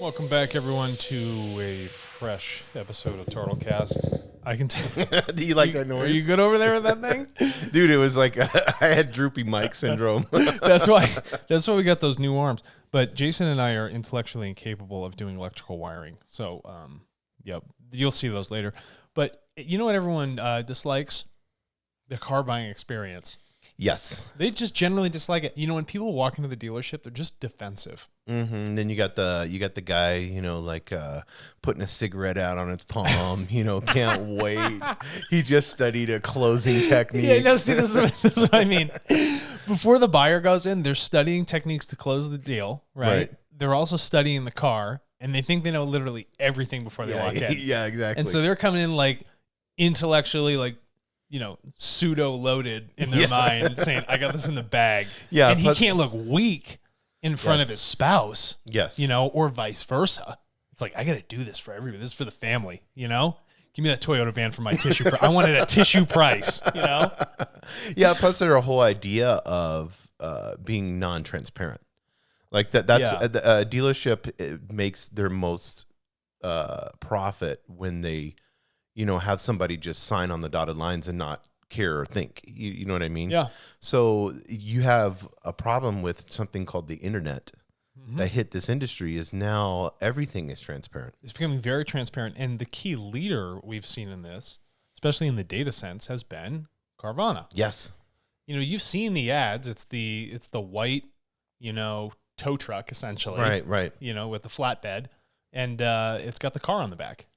Welcome back, everyone, to a fresh episode of TARTLE. I can tell. Do you like that noise? Are you good over there with that thing? Dude, it was like I had droopy mic syndrome. That's why we got those new arms. But Jason and I are intellectually incapable of doing electrical wiring. So, yep, you'll see those later. But you know what everyone dislikes? The car buying experience. Yes. They just generally dislike it. You know, when people walk into the dealership, they're just defensive. Mm-hmm. Then you got the guy, like putting a cigarette out on its palm. Can't wait. He just studied a closing technique. Yeah, no, see, this is what I mean. Before the buyer goes in, they're studying techniques to close the deal, right? They're also studying the car, and they think they know literally everything before they walk in. Yeah, exactly. And so they're coming in like intellectually, pseudo loaded in their mind, saying, "I got this in the bag." Yeah, and he can't look weak in front of his spouse. Yes. Or vice versa. It's like, I got to do this for everybody. This is for the family. Give me that Toyota van for my tissue. I wanted a tissue price. Yeah. Plus, their whole idea of being non-transparent, like that. That's a dealership makes their most profit when they, have somebody just sign on the dotted lines and not care or think. You know what I mean? Yeah. So you have a problem with something called the internet that hit this industry. Is now everything is transparent. It's becoming very transparent, and the key leader we've seen in this, especially in the data sense, has been Carvana. Yes. You've seen the ads. It's the white, tow truck essentially. Right. With the flatbed, and it's got the car on the back.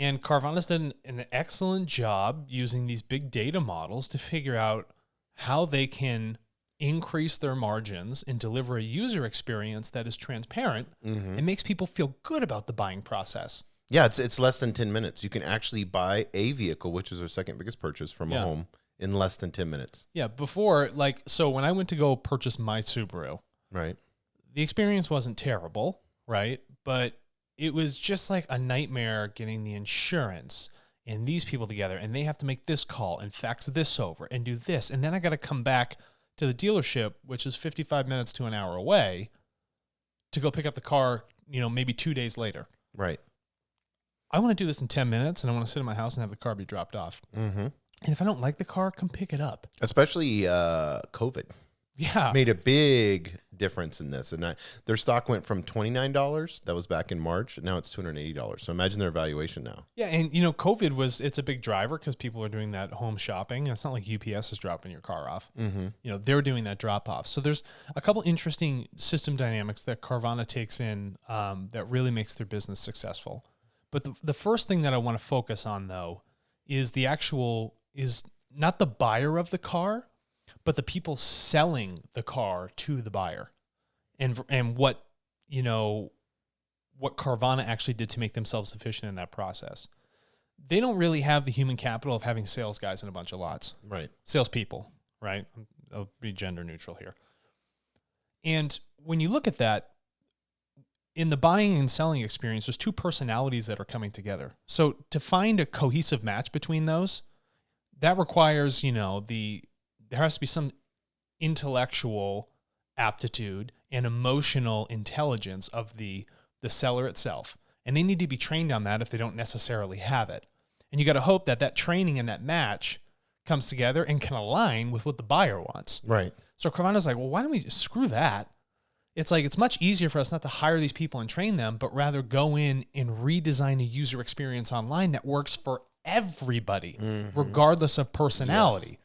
And Carvana's done an excellent job using these big data models to figure out how they can increase their margins and deliver a user experience that is transparent and makes people feel good about the buying process. Yeah, it's less than 10 minutes. You can actually buy a vehicle, which is our second biggest purchase, from a home in less than 10 minutes. Yeah, before, so when I went to go purchase my Subaru, right, the experience wasn't terrible, right? But it was just like a nightmare getting the insurance and these people together, and they have to make this call and fax this over and do this. And then I got to come back to the dealership, which is 55 minutes to an hour away, to go pick up the car, maybe 2 days later. Right. I want to do this in 10 minutes, and I want to sit in my house and have the car be dropped off. Mm-hmm. And if I don't like the car, come pick it up. Especially COVID. Yeah. Made a big difference in this. And their stock went from $29, that was back in March, and now it's $280. So imagine their valuation now. Yeah, and COVID it's a big driver because people are doing that home shopping. And it's not like UPS is dropping your car off. Mm-hmm. They're doing that drop off. So there's a couple interesting system dynamics that Carvana takes in that really makes their business successful. But the first thing that I want to focus on, though, is is not the buyer of the car, but the people selling the car to the buyer, and what Carvana actually did to make themselves efficient in that process. They don't really have the human capital of having sales guys in a bunch of lots. Right. Salespeople, right? I'll be gender neutral here. And when you look at that, in the buying and selling experience, there's two personalities that are coming together. So to find a cohesive match between those, that requires, there has to be some intellectual aptitude and emotional intelligence of the seller itself. And they need to be trained on that if they don't necessarily have it. And you got to hope that training and that match comes together and can align with what the buyer wants. Right. So Carvana's like, well, why don't we just screw that? It's like, it's much easier for us not to hire these people and train them, but rather go in and redesign a user experience online that works for everybody, regardless of personality. Yes.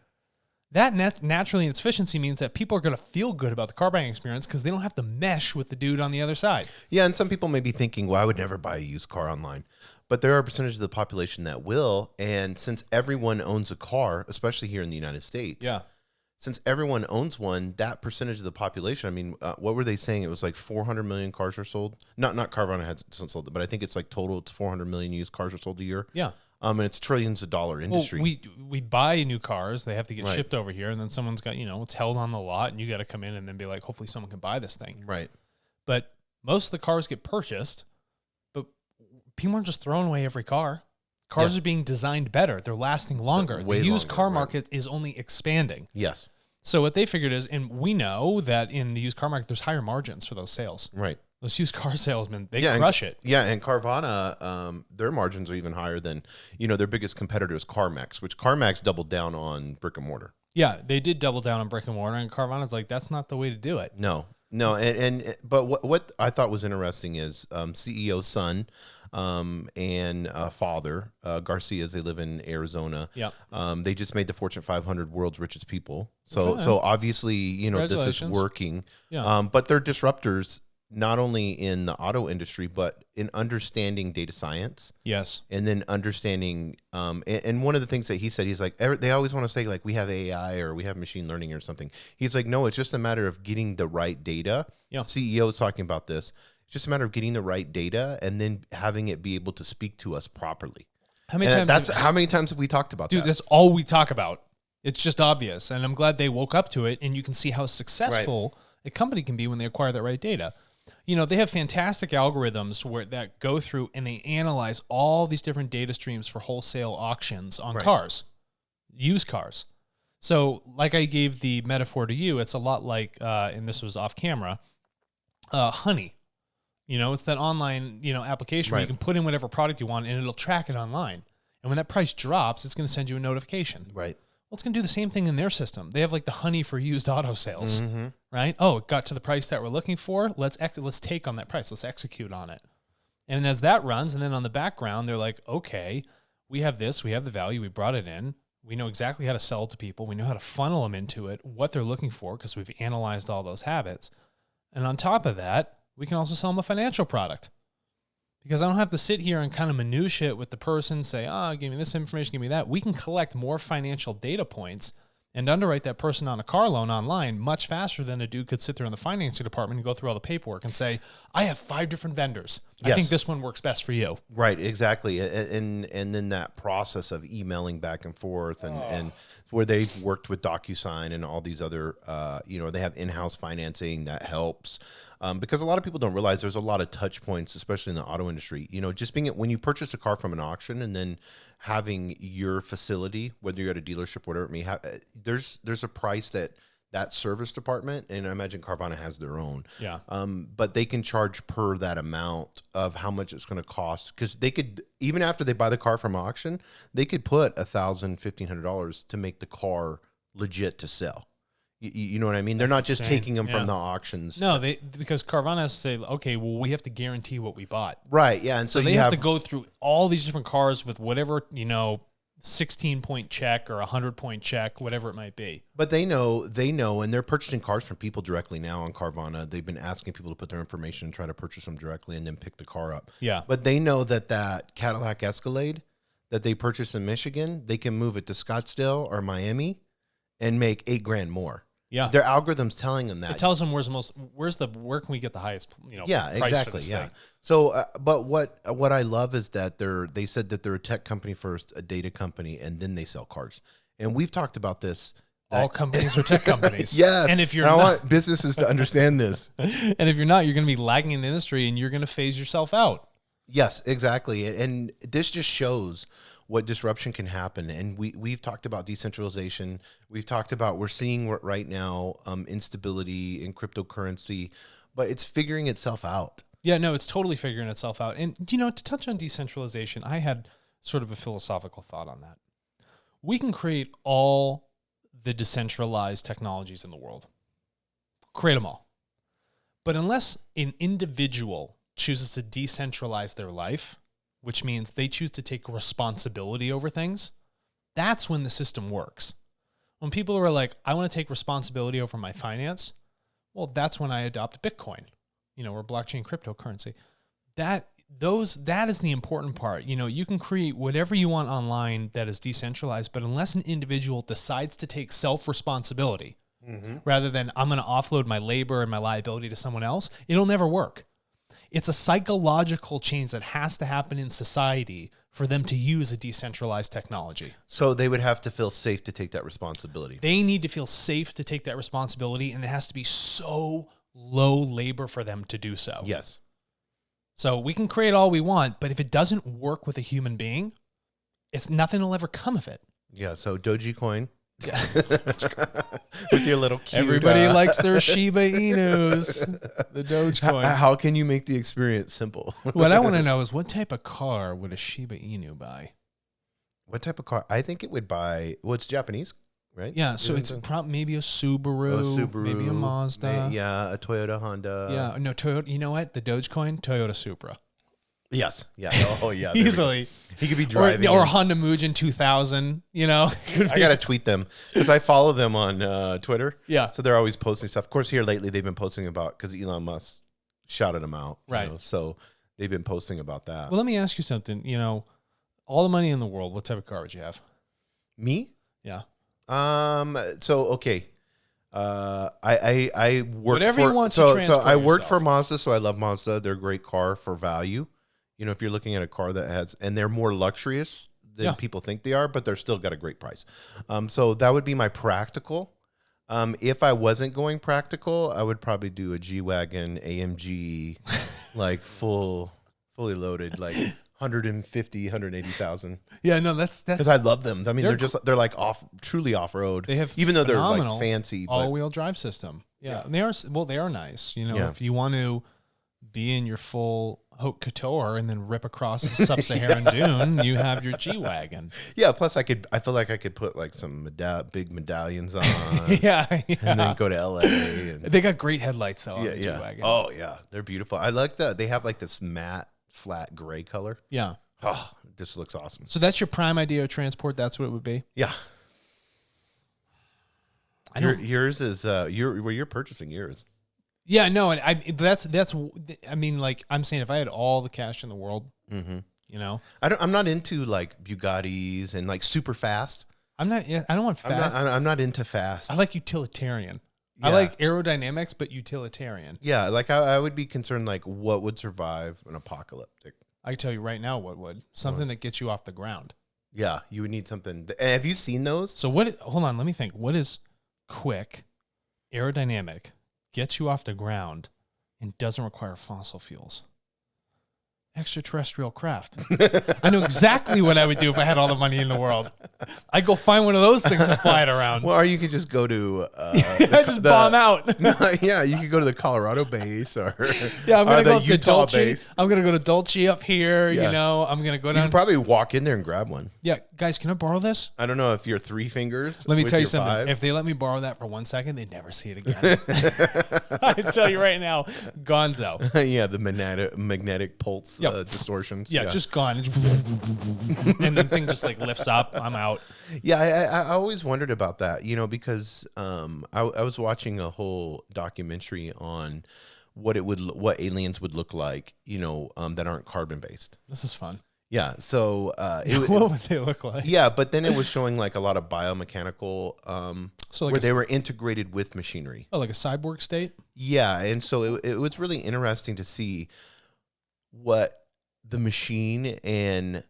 That naturally in its efficiency means that people are going to feel good about the car buying experience because they don't have to mesh with the dude on the other side. Yeah, and some people may be thinking, well, I would never buy a used car online. But there are a percentage of the population that will, and since everyone owns a car, especially here in the United States, since everyone owns one, that percentage of the population, I mean, what were they saying? It was like 400 million cars are sold. Not Carvana has sold it, but I think it's like total, it's 400 million used cars are sold a year. Yeah. And it's trillions of dollar industry. Well, we buy new cars. They have to get shipped over here, and then someone's got, it's held on the lot, and you got to come in and then be like, hopefully someone can buy this thing. Right. But most of the cars get purchased, but people aren't just throwing away every car. Cars are being designed better. They're lasting longer. The used car market is only expanding. Yes. So what they figured is, and we know that in the used car market, there's higher margins for those sales. Right. Those used car salesmen, they crush it. Yeah, and Carvana, their margins are even higher than, their biggest competitor is CarMax, which CarMax doubled down on brick and mortar. Yeah, they did double down on brick and mortar, and Carvana's like, that's not the way to do it. No, but what I thought was interesting is CEO's son and father, Garcia's, they live in Arizona. Yeah. They just made the Fortune 500 world's richest people. So obviously, this is working. Yeah. But they're disruptors, not only in the auto industry, but in understanding data science. Yes. And then understanding, and one of the things that he said, he's like, they always want to say like we have AI or we have machine learning or something. He's like, no, it's just a matter of getting the right data. Yeah. CEO is talking about this. It's just a matter of getting the right data and then having it be able to speak to us properly. How many times have we talked about that? Dude, that's all we talk about. It's just obvious. And I'm glad they woke up to it, and you can see how successful a company can be when they acquire that right data. They have fantastic algorithms that go through and they analyze all these different data streams for wholesale auctions on cars, used cars. So like I gave the metaphor to you, it's a lot like, and this was off camera, honey. It's that online, application where you can put in whatever product you want and it'll track it online. And when that price drops, it's going to send you a notification. Right. Well, it's going to do the same thing in their system. They have like the honey for used auto sales, right? Oh, it got to the price that we're looking for. Let's take on that price. Let's execute on it. And as that runs, and then on the background, they're like, okay, we have this, we have the value, we brought it in. We know exactly how to sell it to people. We know how to funnel them into it, what they're looking for, because we've analyzed all those habits. And on top of that, we can also sell them a financial product. Because I don't have to sit here and kind of minutiae it with the person, say, give me this information, give me that. We can collect more financial data points and underwrite that person on a car loan online much faster than a dude could sit there in the financing department and go through all the paperwork and say, I have 5 different vendors. Yes. I think this one works best for you. Right, exactly. And then that process of emailing back and forth and where they've worked with DocuSign and all these other, they have in-house financing that helps. Because a lot of people don't realize there's a lot of touch points, especially in the auto industry. Just being when you purchase a car from an auction and then having your facility, whether you're at a dealership, whatever it may have, there's a price that service department, and I imagine Carvana has their own. Yeah. But they can charge per that amount of how much it's going to cost, because they could, even after they buy the car from auction, they could put $1,000, $1,500 to make the car legit to sell. You know what I mean? They're not just taking them from the auctions. No, because Carvana has to say, okay, well, we have to guarantee what we bought. Right, yeah. And so they have to go through all these different cars with whatever, 16-point check or 100-point check, whatever it might be. But they know, and they're purchasing cars from people directly now on Carvana. They've been asking people to put their information and try to purchase them directly and then pick the car up. Yeah. But they know that Cadillac Escalade that they purchased in Michigan, they can move it to Scottsdale or Miami and make $8,000 more. Yeah, their algorithm's telling them that. It tells them where can we get the highest, yeah, price exactly, for this yeah. thing. So, but what I love is that they said that they're a tech company first, a data company, and then they sell cars. And we've talked about this. All companies are tech companies. Yes. And if I want businesses to understand this. And if you're not, you're going to be lagging in the industry, and you're going to phase yourself out. Yes, exactly. And this just shows what disruption can happen. And we've talked about decentralization. We've talked about, we're seeing right now instability in cryptocurrency, but it's figuring itself out. Yeah, no, it's totally figuring itself out. And, to touch on decentralization, I had sort of a philosophical thought on that. We can create all the decentralized technologies in the world. Create them all. But unless an individual chooses to decentralize their life, which means they choose to take responsibility over things, that's when the system works. When people are like, I want to take responsibility over my finance, well, that's when I adopt Bitcoin, or blockchain cryptocurrency. That is the important part. You can create whatever you want online that is decentralized, but unless an individual decides to take self-responsibility, rather than I'm going to offload my labor and my liability to someone else, it'll never work. It's a psychological change that has to happen in society for them to use a decentralized technology. So they would have to feel safe to take that responsibility. They need to feel safe to take that responsibility, and it has to be so low labor for them to do so. Yes. So we can create all we want, but if it doesn't work with a human being, nothing will ever come of it. Yeah, so Dogecoin. With your little cute. Everybody likes their Shiba Inus, the Dogecoin. How can you make the experience simple? What I want to know is what type of car would a Shiba Inu buy? What type of car? I think it would buy. Well, it's Japanese, right? Yeah, so it's maybe a Subaru, maybe a Mazda. A Toyota, Honda. Yeah, no, Toyota. You know what? The Dogecoin, Toyota Supra. Yes. Yeah. Oh, yeah. Easily. He could be driving. Or Honda Mugen 2000, I got to tweet them because I follow them on Twitter. Yeah. So they're always posting stuff. Of course, here lately, they've been posting about, because Elon Musk shouted them out. Right. So they've been posting about that. Well, let me ask you something. All the money in the world, what type of car would you have? Me? Yeah. So, okay. I work Whatever for, you want so, to transport so I worked yourself. for Mazda, so I love Mazda. They're a great car for value. If you're looking at a car that has, and they're more luxurious than people think they are, but they're still got a great price. So that would be my practical. If I wasn't going practical, I would probably do a G-Wagon AMG, like fully loaded, like 150, 180,000. Yeah, no, that's because I love them. I mean, they're like truly off road. They have even though they're like fancy, all-wheel drive system. Yeah, and they are nice. If you want to be in your full haute couture and then rip across the sub-Saharan dune, you have your G-Wagon. Yeah, plus I feel like I could put like some big medallions on. yeah, and then go to LA. They got great headlights though on the G-Wagon. Oh yeah, they're beautiful. I like that. They have like this matte, flat gray color. Yeah. Oh, it just looks awesome. So that's your prime idea of transport. That's what it would be. Yeah. Yours is you're purchasing yours. Yeah, no, and I mean, like I'm saying, if I had all the cash in the world, I'm not into like Bugattis and like super fast. I don't want fast. I'm not into fast. I like utilitarian. Yeah. I like aerodynamics, but utilitarian. Yeah, like I would be concerned like what would survive an apocalyptic. I can tell you right now what would. Something that gets you off the ground. Yeah, you would need something. Have you seen those? So hold on, let me think. What is quick, aerodynamic, gets you off the ground, and doesn't require fossil fuels? Extraterrestrial craft. I know exactly what I would do if I had all the money in the world. I'd go find one of those things and fly it around. Well, or you could just go to bomb out. No, yeah, you could go to the Colorado base or I'm gonna go to to Utah Dulce. base. I'm gonna go to Dulce up here. I'm gonna go down. You could probably walk in there and grab one. Yeah, guys, can I borrow this? I don't know if you're 3 fingers. Let me tell you something. 5. If they let me borrow that for 1 second, they'd never see it again. I can tell you right now, gonzo. Yeah, the magnetic pulse distortions. Yeah, just gone. And the thing just like lifts up. I'm out. Yeah, I always wondered about that, because I was watching a whole documentary on what aliens would look like, that aren't carbon based. This is fun. Yeah, so what would they look like? Yeah, but then it was showing like a lot of biomechanical, so like where they were integrated with machinery. Oh, like a cyborg state? Yeah, and so it was really interesting to see what the machine and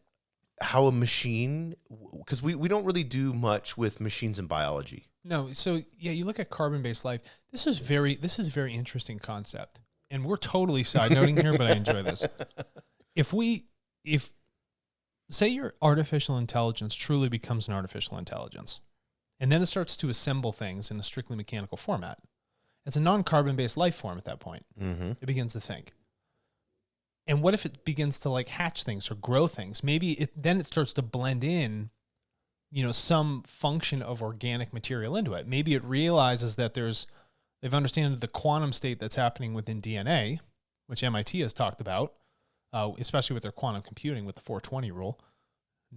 how a machine, because we don't really do much with machines in biology. No, so yeah, you look at carbon-based life. This is a very interesting concept, and we're totally side noting here, but I enjoy this. If say your artificial intelligence truly becomes an artificial intelligence, and then it starts to assemble things in a strictly mechanical format, it's a non-carbon-based life form at that point. Mm-hmm. It begins to think. And what if it begins to like hatch things or grow things? Maybe then it starts to blend in, some function of organic material into it. Maybe it realizes that they've understood the quantum state that's happening within DNA, which MIT has talked about, especially with their quantum computing with the 420 rule.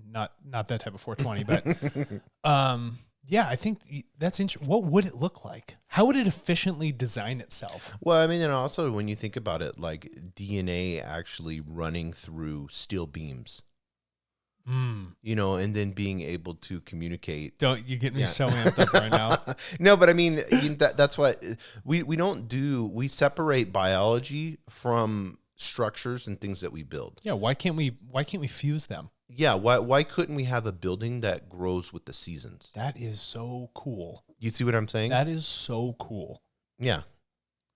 Not that type of 420, but yeah, I think that's interesting. What would it look like? How would it efficiently design itself? Well, I mean, and also when you think about it, like DNA actually running through steel beams, and then being able to communicate. Don't you get me so amped up right now? No, but I mean, that's what we don't do. We separate biology from structures and things that we build. Yeah, why can't we fuse them? Yeah, why couldn't we have a building that grows with the seasons? That is so cool. You see what I'm saying? That is so cool. Yeah.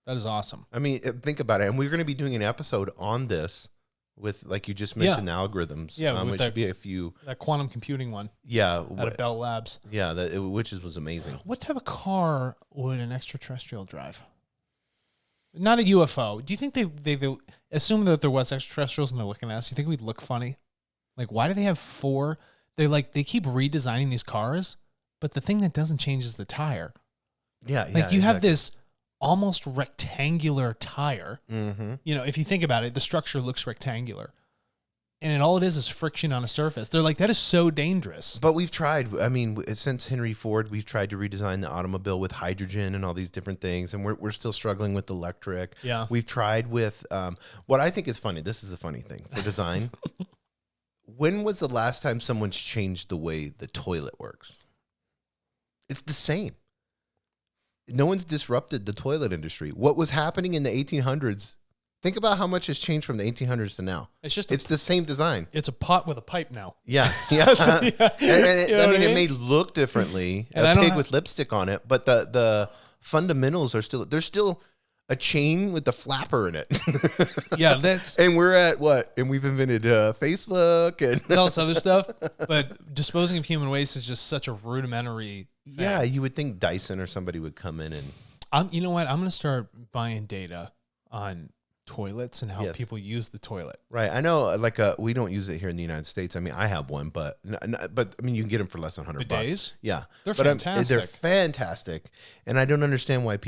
That is awesome. I mean, think about it. And we're going to be doing an episode on this with, like you just mentioned, the algorithms. Yeah, it should be a few. That quantum computing one. Yeah. Out of Bell Labs. Yeah, which was amazing. What type of car would an extraterrestrial drive? Not a UFO. Do you think they assume that there was extraterrestrials and they're looking at us? Do you think we'd look funny? Like, why do they have 4? They keep redesigning these cars, but the thing that doesn't change is the tire. Yeah, like you have this almost rectangular tire. Mm-hmm. You know, if you think about it, the structure looks rectangular. And all it is friction on a surface. They're like, that is so dangerous. But we've tried. I mean, since Henry Ford, we've tried to redesign the automobile with hydrogen and all these different things, and we're still struggling with electric. Yeah. We've tried with what I think is funny. This is a funny thing for design. When was the last time someone's changed the way the toilet works? It's the same. No one's disrupted the toilet industry. What was happening in the 1800s? Think about how much has changed from the 1800s to now. It's the same design. It's a pot with a pipe now. Yeah, yeah. It may look differently, a pig with lipstick on it, but the fundamentals are still. There's still a chain with the flapper in it. Yeah, that's. And we're at what? And we've invented Facebook and all this other stuff. But disposing of human waste is just such a rudimentary thing. Yeah, you would think Dyson or somebody would come in and. You know what? I'm going to start buying data on toilets and how people use the toilet. Right. I know, like, we don't use it here in the United States. I mean, I have one, but I mean, you can get them for less than $100. Bidets? Yeah. They're fantastic. They're fantastic. And I don't understand why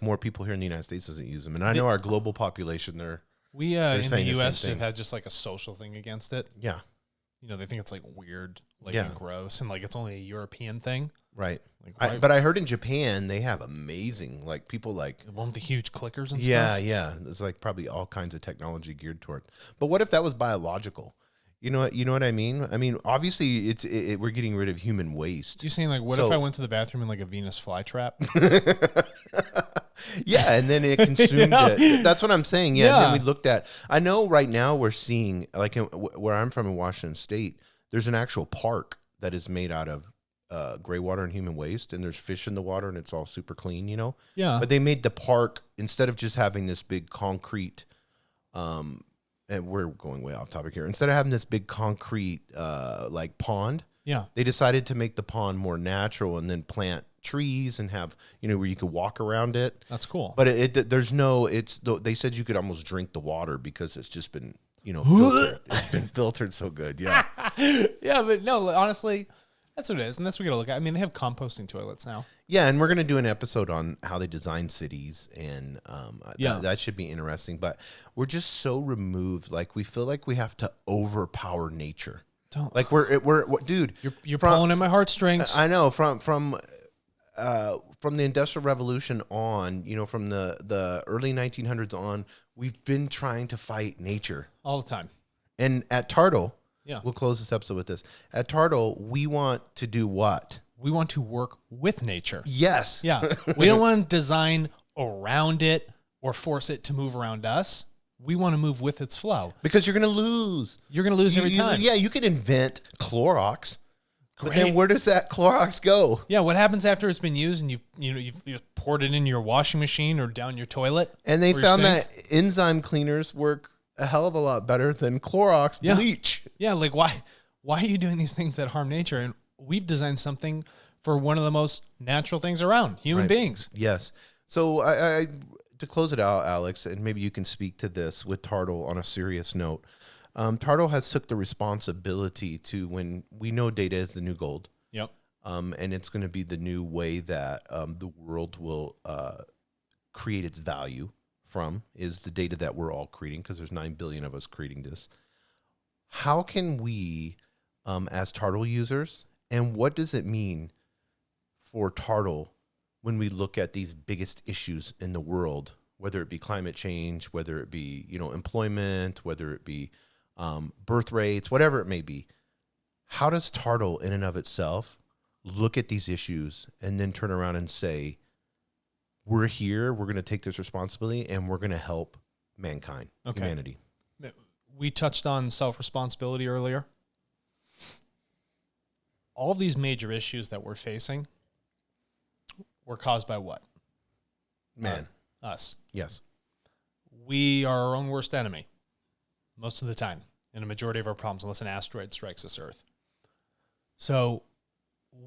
more people here in the United States doesn't use them. And I know our global population, we in the U.S. have had just like a social thing against it. Yeah. You know, they think it's like weird, like and gross, and like it's only a European thing. Right. But I heard in Japan they have amazing, like, people like one with the huge clickers and stuff. Yeah. Yeah. There's like probably all kinds of technology geared toward. But what if that was biological? You know what I mean? I mean, obviously we're getting rid of human waste. You're saying, like, what if I went to the bathroom in like a Venus flytrap? Yeah, and then it consumed it. That's what I'm saying. Yeah, and then we looked at. I know right now we're seeing, like, where I'm from in Washington State, there's an actual park that is made out of gray water and human waste, and there's fish in the water, and it's all super clean, you know? Yeah. But they made the park, instead of just having this big concrete, and we're going way off topic here, instead of having this big concrete, like, pond, they decided to make the pond more natural and then plant trees and have, you know, where you could walk around it. That's cool. But they said you could almost drink the water because it's just been, you know, filtered. It's been filtered so good. Yeah. Yeah, but no, honestly, that's what it is. And that's what we got to look at. I mean, they have composting toilets now. Yeah, and we're going to do an episode on how they design cities, and that should be interesting. But we're just so removed. Like, we feel like we have to overpower nature. Don't. Like, we're dude. You're pulling at my heartstrings. I know. From the Industrial Revolution on, you know, from the early 1900s on, we've been trying to fight nature all the time. And at TARTLE, yeah, we'll close this episode with this. At TARTLE, we want to do what? We want to work with nature. Yes. Yeah. We don't want to design around it or force it to move around us. We want to move with its flow. Because you're going to lose. You're going to lose every time. Yeah, you can invent Clorox. Great. But then where does that Clorox go? Yeah, what happens after it's been used and you've poured it in your washing machine or down your toilet? And they found that enzyme cleaners work a hell of a lot better than Clorox bleach. Yeah, like why are you doing these things that harm nature? And we've designed something for one of the most natural things around, human beings. Yes. So I to close it out, Alex, and maybe you can speak to this with TARTLE on a serious note. TARTLE has took the responsibility to, when we know data is the new gold. Yep. And it's going to be the new way that the world will create its value from, is the data that we're all creating, because there's 9 billion of us creating this. How can we, as TARTLE users, and what does it mean for TARTLE when we look at these biggest issues in the world, whether it be climate change, whether it be, you know, employment, whether it be birth rates, whatever it may be? How does TARTLE in and of itself look at these issues and then turn around and say, we're here, we're going to take this responsibility, and we're going to help mankind, humanity? We touched on self-responsibility earlier. All of these major issues that we're facing were caused by what? Man. Us. Yes. We are our own worst enemy. most of the time in a majority of our problems, unless an asteroid strikes this Earth. So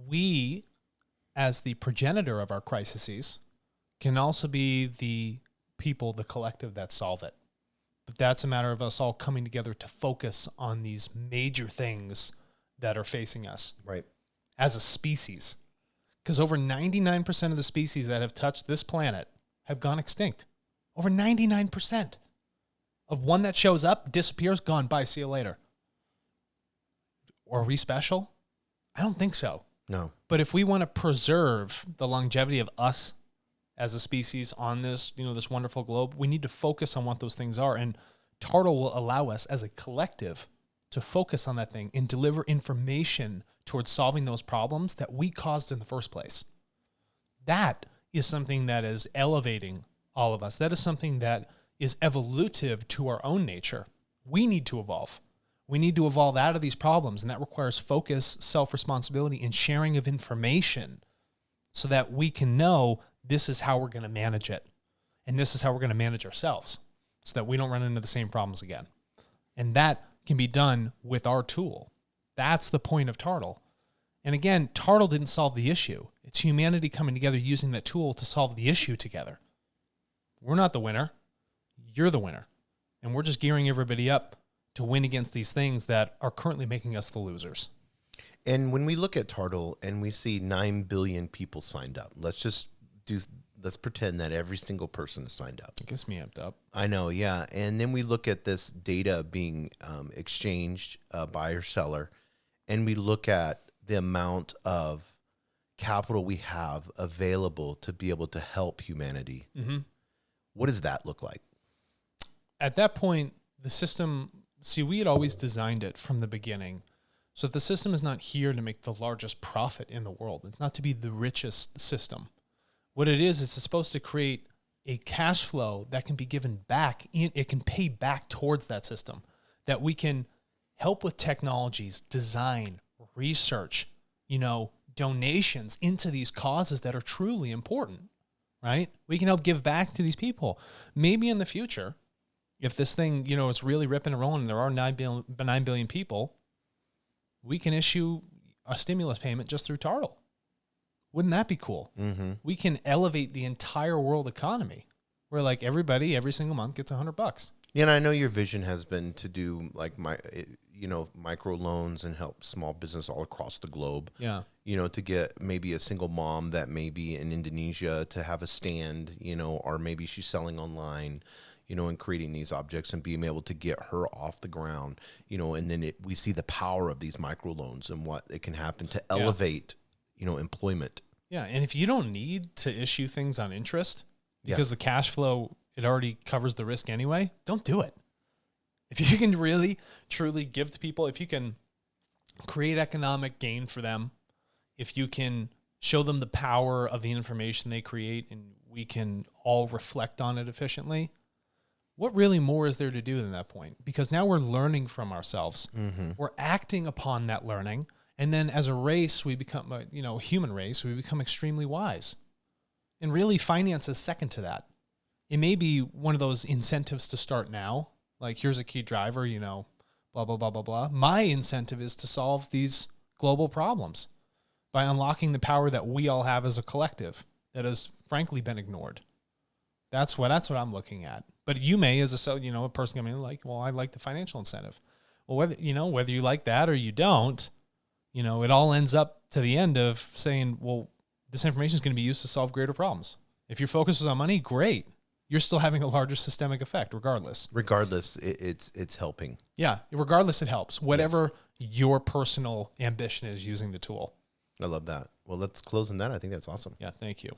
we, as the progenitor of our crises, can also be the people, the collective that solve it. But that's a matter of us all coming together to focus on these major things that are facing us. Right. As a species. Because over 99% of the species that have touched this planet have gone extinct. Over 99%. Of one that shows up, disappears, gone, bye, see you later. Are we special? I don't think so. No. But if we want to preserve the longevity of us as a species on this, this wonderful globe, we need to focus on what those things are. And TARTLE will allow us as a collective to focus on that thing and deliver information towards solving those problems that we caused in the first place. That is something that is elevating all of us. That is something that is evolutive to our own nature. We need to evolve. We need to evolve out of these problems, and that requires focus, self-responsibility, and sharing of information so that we can know this is how we're going to manage it, and this is how we're going to manage ourselves so that we don't run into the same problems again. And that can be done with our tool. That's the point of TARTLE. And again, TARTLE didn't solve the issue. It's humanity coming together using that tool to solve the issue together. We're not the winner. You're the winner. And we're just gearing everybody up to win against these things that are currently making us the losers. And when we look at TARTLE and we see 9 billion people signed up, let's pretend that every single person is signed up. It gets me amped up. I know, yeah. And then we look at this data being exchanged buyer seller, and we look at the amount of capital we have available to be able to help humanity. Mm-hmm. What does that look like? At that point, the system, we had always designed it from the beginning so that the system is not here to make the largest profit in the world. It's not to be the richest system. What it is it's supposed to create a cash flow that can be given back. It can pay back towards that system, that we can help with technologies, design, research, donations into these causes that are truly important, right? We can help give back to these people. Maybe in the future, if this thing, is really ripping and rolling and there are 9 billion people, we can issue a stimulus payment just through TARTLE. Wouldn't that be cool? Mm-hmm. We can elevate the entire world economy where like everybody every single month gets $100. Yeah, and I know your vision has been to do like micro loans and help small business all across the globe. Yeah. To get maybe a single mom that may be in Indonesia to have a stand, or maybe she's selling online, and creating these objects and being able to get her off the ground, and then we see the power of these micro loans and what it can happen to elevate, employment. Yeah. And if you don't need to issue things on interest because the cash flow, it already covers the risk anyway, don't do it. If you can really, truly give to people, if you can create economic gain for them, if you can show them the power of the information they create and we can all reflect on it efficiently, what really more is there to do than that point? Because now we're learning from ourselves. Mm-hmm. We're acting upon that learning. And then as a race, we become, human race, we become extremely wise. And really finance is second to that. It may be one of those incentives to start now. Like, here's a key driver, blah, blah, blah, blah, blah. My incentive is to solve these global problems by unlocking the power that we all have as a collective that has frankly been ignored. That's what I'm looking at. But you may, as a person coming in like, well, I like the financial incentive. Well, whether you like that or you don't, it all ends up to the end of saying, well, this information is going to be used to solve greater problems. If your focus is on money, great. You're still having a larger systemic effect regardless. Regardless, it's helping. Yeah, regardless, it helps. Whatever your personal ambition is using the tool. I love that. Well, let's close on that. I think that's awesome. Yeah, thank you.